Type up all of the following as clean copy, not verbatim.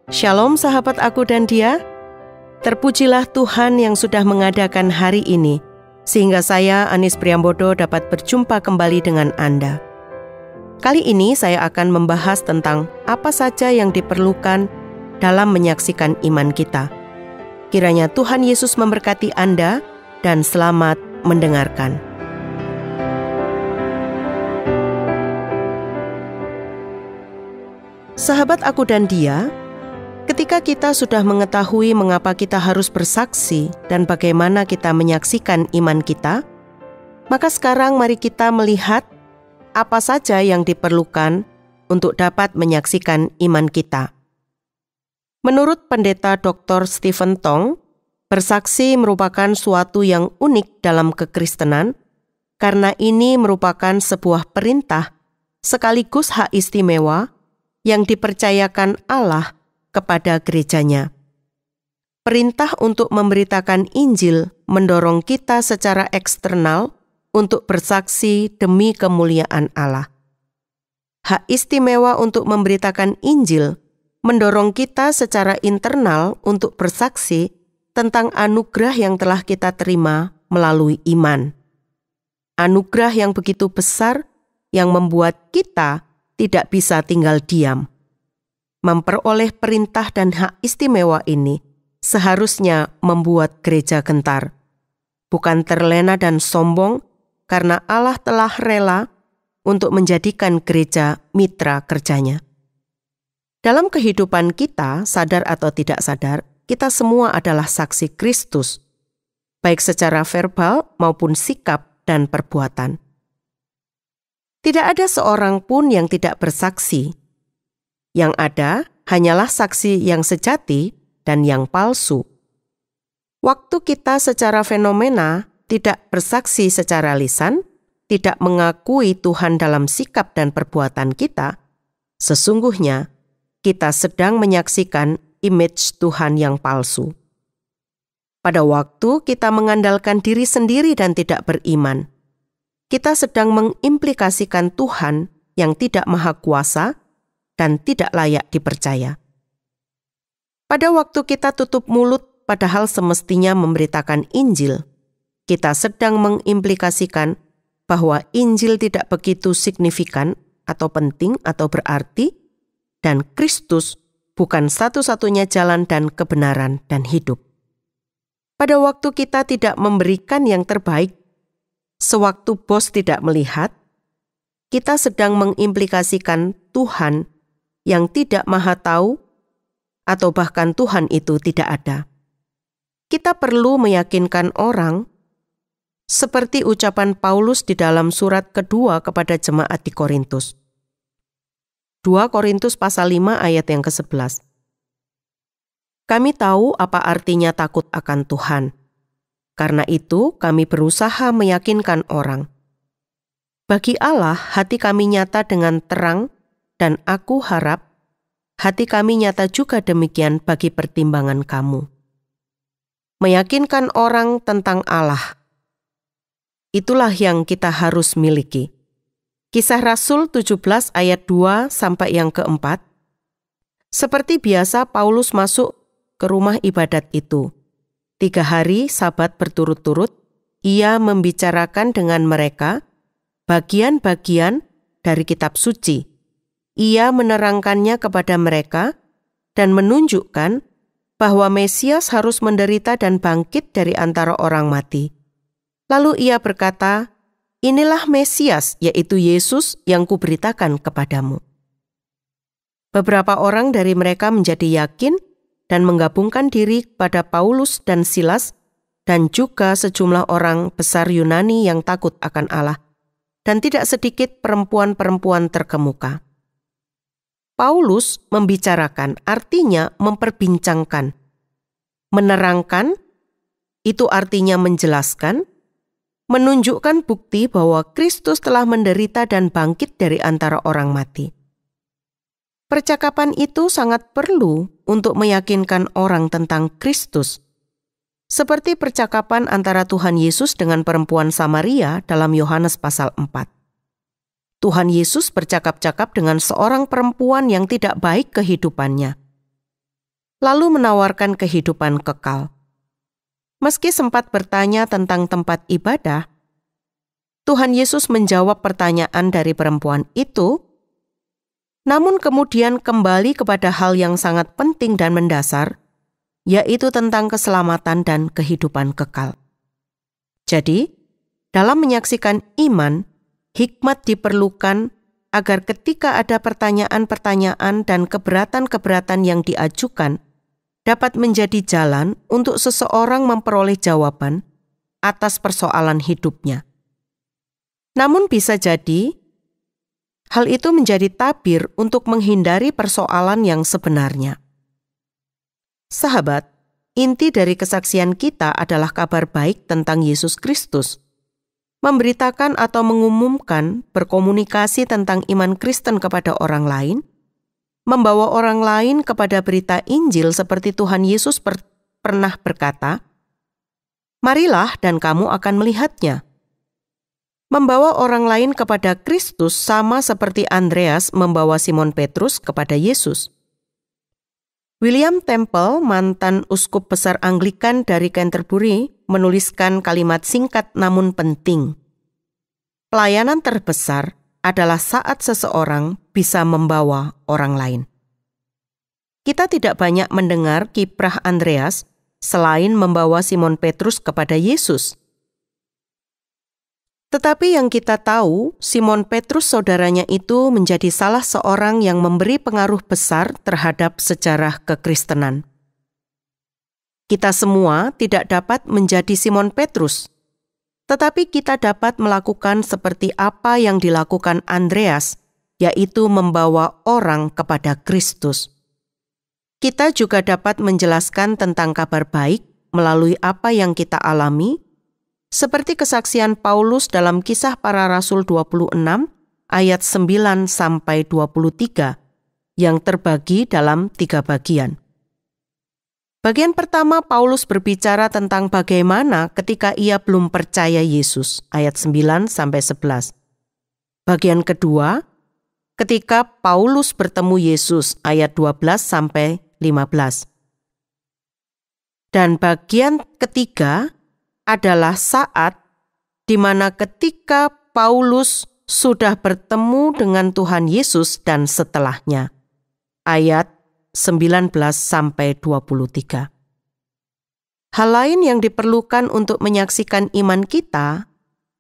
Shalom sahabat aku dan dia. Terpujilah Tuhan yang sudah mengadakan hari ini, sehingga saya, Anis Priambodo, dapat berjumpa kembali dengan Anda. Kali ini saya akan membahas tentang apa saja yang diperlukan dalam menyaksikan iman kita. Kiranya Tuhan Yesus memberkati Anda dan selamat mendengarkan. Sahabat aku dan dia, ketika kita sudah mengetahui mengapa kita harus bersaksi dan bagaimana kita menyaksikan iman kita, maka sekarang mari kita melihat apa saja yang diperlukan untuk dapat menyaksikan iman kita. Menurut Pendeta Dr. Stephen Tong, bersaksi merupakan suatu yang unik dalam kekristenan karena ini merupakan sebuah perintah sekaligus hak istimewa yang dipercayakan Allah kepada gerejanya. Perintah untuk memberitakan Injil mendorong kita secara eksternal untuk bersaksi demi kemuliaan Allah. Hak istimewa untuk memberitakan Injil mendorong kita secara internal untuk bersaksi tentang anugerah yang telah kita terima melalui iman. Anugerah yang begitu besar yang membuat kita tidak bisa tinggal diam. Memperoleh perintah dan hak istimewa ini seharusnya membuat gereja gentar, bukan terlena dan sombong karena Allah telah rela untuk menjadikan gereja mitra kerjanya. Dalam kehidupan kita, sadar atau tidak sadar, kita semua adalah saksi Kristus, baik secara verbal maupun sikap dan perbuatan. Tidak ada seorang pun yang tidak bersaksi. Yang ada hanyalah saksi yang sejati dan yang palsu. Waktu kita secara fenomena tidak bersaksi secara lisan, tidak mengakui Tuhan dalam sikap dan perbuatan kita, sesungguhnya kita sedang menyaksikan image Tuhan yang palsu. Pada waktu kita mengandalkan diri sendiri dan tidak beriman, kita sedang mengimplikasikan Tuhan yang tidak maha kuasa dan tidak layak dipercaya. Pada waktu kita tutup mulut padahal semestinya memberitakan Injil, kita sedang mengimplikasikan bahwa Injil tidak begitu signifikan atau penting atau berarti, dan Kristus bukan satu-satunya jalan dan kebenaran dan hidup. Pada waktu kita tidak memberikan yang terbaik, sewaktu bos tidak melihat, kita sedang mengimplikasikan Tuhan yang tidak maha tahu, atau bahkan Tuhan itu tidak ada. Kita perlu meyakinkan orang, seperti ucapan Paulus di dalam surat kedua kepada jemaat di Korintus. 2 Korintus pasal 5 ayat yang ke-11. Kami tahu apa artinya takut akan Tuhan. Karena itu kami berusaha meyakinkan orang. Bagi Allah hati kami nyata dengan terang, dan aku harap hati kami nyata juga demikian bagi pertimbangan kamu. Meyakinkan orang tentang Allah, itulah yang kita harus miliki. Kisah Rasul 17 ayat 2 sampai yang keempat. Seperti biasa Paulus masuk ke rumah ibadat itu. 3 hari Sabat berturut-turut, ia membicarakan dengan mereka bagian-bagian dari kitab suci. Ia menerangkannya kepada mereka dan menunjukkan bahwa Mesias harus menderita dan bangkit dari antara orang mati. Lalu ia berkata, "Inilah Mesias, yaitu Yesus yang kuberitakan kepadamu." Beberapa orang dari mereka menjadi yakin dan menggabungkan diri pada Paulus dan Silas dan juga sejumlah orang besar Yunani yang takut akan Allah, dan tidak sedikit perempuan-perempuan terkemuka. Paulus membicarakan artinya memperbincangkan. Menerangkan, itu artinya menjelaskan, menunjukkan bukti bahwa Kristus telah menderita dan bangkit dari antara orang mati. Percakapan itu sangat perlu untuk meyakinkan orang tentang Kristus. Seperti percakapan antara Tuhan Yesus dengan perempuan Samaria dalam Yohanes pasal 4. Tuhan Yesus bercakap-cakap dengan seorang perempuan yang tidak baik kehidupannya. lalu menawarkan kehidupan kekal. Meski sempat bertanya tentang tempat ibadah, Tuhan Yesus menjawab pertanyaan dari perempuan itu, namun kemudian kembali kepada hal yang sangat penting dan mendasar, yaitu tentang keselamatan dan kehidupan kekal. Jadi, dalam menyaksikan iman, hikmat diperlukan agar ketika ada pertanyaan-pertanyaan dan keberatan-keberatan yang diajukan, dapat menjadi jalan untuk seseorang memperoleh jawaban atas persoalan hidupnya. Namun bisa jadi, hal itu menjadi tabir untuk menghindari persoalan yang sebenarnya. Sahabat, inti dari kesaksian kita adalah kabar baik tentang Yesus Kristus. Memberitakan atau mengumumkan, berkomunikasi tentang iman Kristen kepada orang lain, membawa orang lain kepada berita Injil seperti Tuhan Yesus pernah berkata, "Marilah dan kamu akan melihatnya." Membawa orang lain kepada Kristus sama seperti Andreas membawa Simon Petrus kepada Yesus. William Temple, mantan uskup besar Anglikan dari Canterbury, menuliskan kalimat singkat namun penting. Pelayanan terbesar adalah saat seseorang bisa membawa orang lain. Kita tidak banyak mendengar kiprah Andreas selain membawa Simon Petrus kepada Yesus. Tetapi yang kita tahu, Simon Petrus saudaranya itu menjadi salah seorang yang memberi pengaruh besar terhadap sejarah kekristenan. Kita semua tidak dapat menjadi Simon Petrus, tetapi kita dapat melakukan seperti apa yang dilakukan Andreas, yaitu membawa orang kepada Kristus. Kita juga dapat menjelaskan tentang kabar baik melalui apa yang kita alami, seperti kesaksian Paulus dalam Kisah Para Rasul 26 ayat 9-23 yang terbagi dalam 3 bagian. Bagian pertama, Paulus berbicara tentang bagaimana ketika ia belum percaya Yesus, ayat 9-11. Bagian kedua, ketika Paulus bertemu Yesus, ayat 12-15. Dan bagian ketiga adalah saat di mana ketika Paulus sudah bertemu dengan Tuhan Yesus dan setelahnya, ayat 19-23. Hal lain yang diperlukan untuk menyaksikan iman kita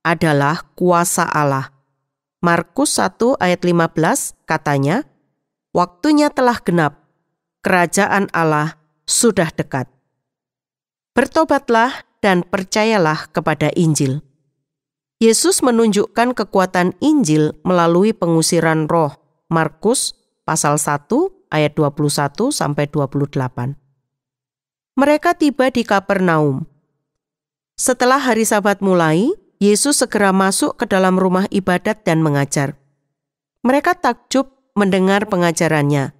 adalah kuasa Allah. Markus 1 ayat 15 katanya, "Waktunya telah genap, kerajaan Allah sudah dekat. Bertobatlah dan percayalah kepada Injil." Yesus menunjukkan kekuatan Injil melalui pengusiran roh. Markus pasal 1 ayat 21-28. Mereka tiba di Kapernaum. Setelah hari Sabat mulai, Yesus segera masuk ke dalam rumah ibadat dan mengajar. Mereka takjub mendengar pengajarannya,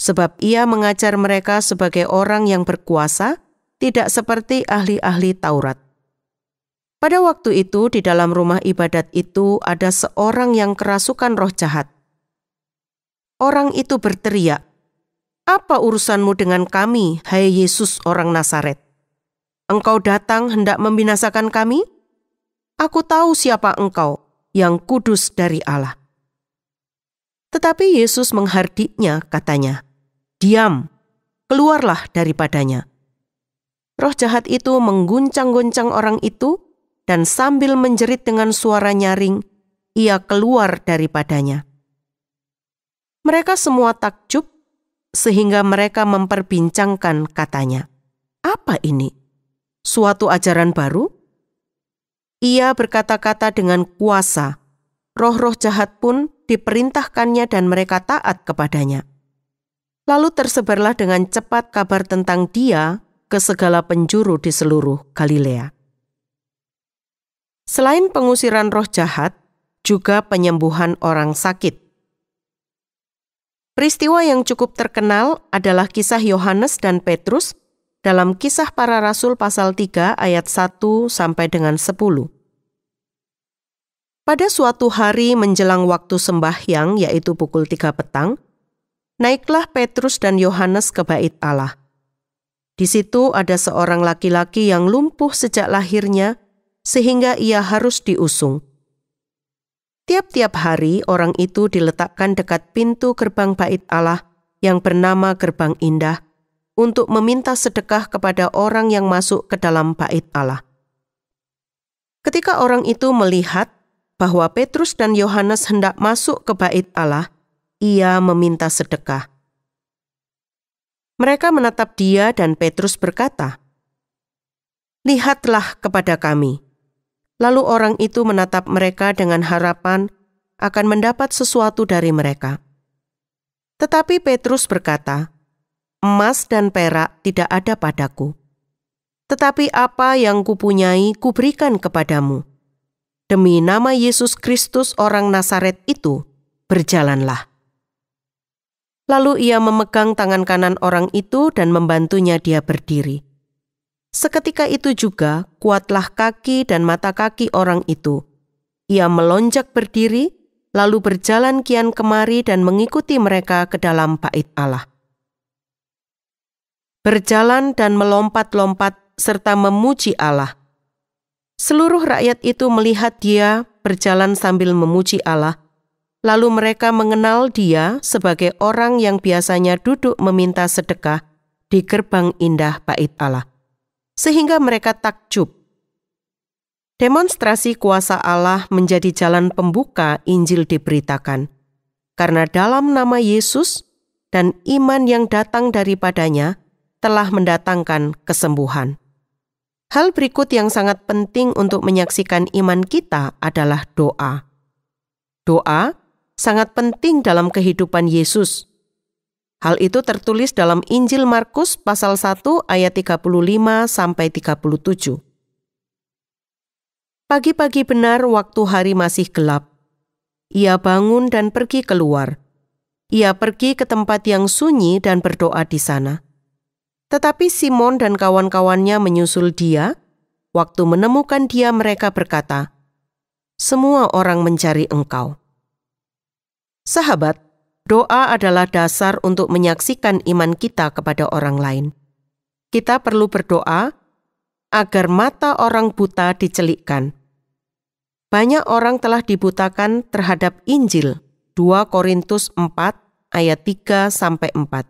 sebab ia mengajar mereka sebagai orang yang berkuasa, tidak seperti ahli-ahli Taurat. Pada waktu itu di dalam rumah ibadat itu ada seorang yang kerasukan roh jahat. Orang itu berteriak, "Apa urusanmu dengan kami, hai Yesus orang Nazaret? Engkau datang hendak membinasakan kami? Aku tahu siapa engkau, yang kudus dari Allah." Tetapi Yesus menghardiknya, katanya, "Diam, keluarlah daripadanya." Roh jahat itu mengguncang-guncang orang itu, dan sambil menjerit dengan suara nyaring, ia keluar daripadanya. Mereka semua takjub, sehingga mereka memperbincangkan katanya, "Apa ini? Suatu ajaran baru?" Ia berkata-kata dengan kuasa. Roh-roh jahat pun diperintahkannya dan mereka taat kepadanya. Lalu tersebarlah dengan cepat kabar tentang dia ke segala penjuru di seluruh Galilea. Selain pengusiran roh jahat, juga penyembuhan orang sakit. Peristiwa yang cukup terkenal adalah kisah Yohanes dan Petrus dalam Kisah Para Rasul pasal 3 ayat 1 sampai dengan 10. Pada suatu hari menjelang waktu sembahyang, yaitu pukul 3 petang, naiklah Petrus dan Yohanes ke bait Allah. Di situ ada seorang laki-laki yang lumpuh sejak lahirnya, sehingga ia harus diusung. Tiap-tiap hari orang itu diletakkan dekat pintu gerbang bait Allah yang bernama Gerbang Indah untuk meminta sedekah kepada orang yang masuk ke dalam bait Allah. Ketika orang itu melihat bahwa Petrus dan Yohanes hendak masuk ke bait Allah, ia meminta sedekah. Mereka menatap dia dan Petrus berkata, "Lihatlah kepada kami." Lalu orang itu menatap mereka dengan harapan akan mendapat sesuatu dari mereka. Tetapi Petrus berkata, "Emas dan perak tidak ada padaku. Tetapi apa yang kupunyai kuberikan kepadamu. Demi nama Yesus Kristus orang Nazaret itu, berjalanlah." Lalu ia memegang tangan kanan orang itu dan membantunya dia berdiri. Seketika itu juga kuatlah kaki dan mata kaki orang itu. Ia melonjak berdiri, lalu berjalan kian kemari dan mengikuti mereka ke dalam bait Allah. Berjalan dan melompat-lompat serta memuji Allah. Seluruh rakyat itu melihat dia berjalan sambil memuji Allah, lalu mereka mengenal dia sebagai orang yang biasanya duduk meminta sedekah di gerbang indah bait Allah. Sehingga mereka takjub. Demonstrasi kuasa Allah menjadi jalan pembuka Injil diberitakan, karena dalam nama Yesus dan iman yang datang daripadanya telah mendatangkan kesembuhan. Hal berikut yang sangat penting untuk menyaksikan iman kita adalah doa. Doa sangat penting dalam kehidupan Yesus. Hal itu tertulis dalam Injil Markus pasal 1 ayat 35 sampai 37. Pagi-pagi benar waktu hari masih gelap. Ia bangun dan pergi keluar. Ia pergi ke tempat yang sunyi dan berdoa di sana. Tetapi Simon dan kawan-kawannya menyusul dia. Waktu menemukan dia mereka berkata, "Semua orang mencari engkau." Sahabat, doa adalah dasar untuk menyaksikan iman kita kepada orang lain. Kita perlu berdoa agar mata orang buta dicelikkan. Banyak orang telah dibutakan terhadap Injil, 2 Korintus 4 ayat 3-4.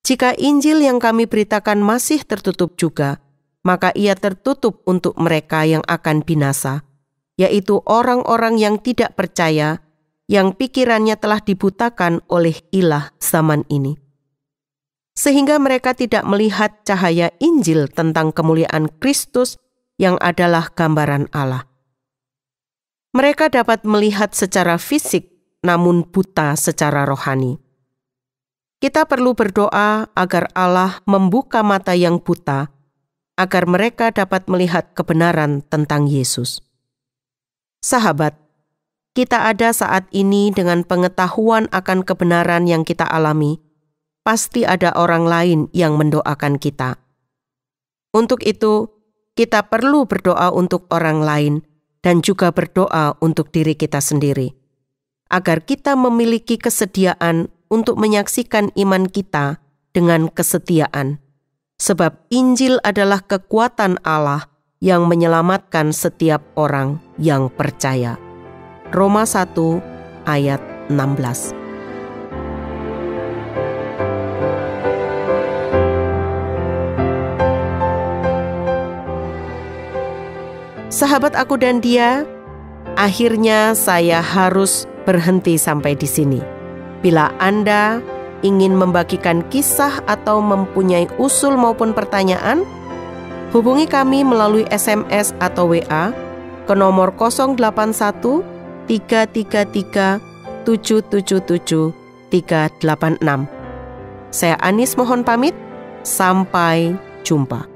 Jika Injil yang kami beritakan masih tertutup juga, maka ia tertutup untuk mereka yang akan binasa, yaitu orang-orang yang tidak percaya, yang pikirannya telah dibutakan oleh ilah zaman ini. Sehingga mereka tidak melihat cahaya Injil tentang kemuliaan Kristus yang adalah gambaran Allah. Mereka dapat melihat secara fisik, namun buta secara rohani. Kita perlu berdoa agar Allah membuka mata yang buta, agar mereka dapat melihat kebenaran tentang Yesus. Sahabat, kita ada saat ini dengan pengetahuan akan kebenaran yang kita alami, pasti ada orang lain yang mendoakan kita. Untuk itu, kita perlu berdoa untuk orang lain dan juga berdoa untuk diri kita sendiri, agar kita memiliki kesediaan untuk menyaksikan iman kita dengan kesetiaan. Sebab Injil adalah kekuatan Allah yang menyelamatkan setiap orang yang percaya. Roma 1 ayat 16. Sahabat aku dan dia, akhirnya saya harus berhenti sampai di sini. Bila Anda ingin membagikan kisah atau mempunyai usul maupun pertanyaan, hubungi kami melalui SMS atau WA ke nomor 081 333 777 386. Saya Anis mohon pamit, sampai jumpa.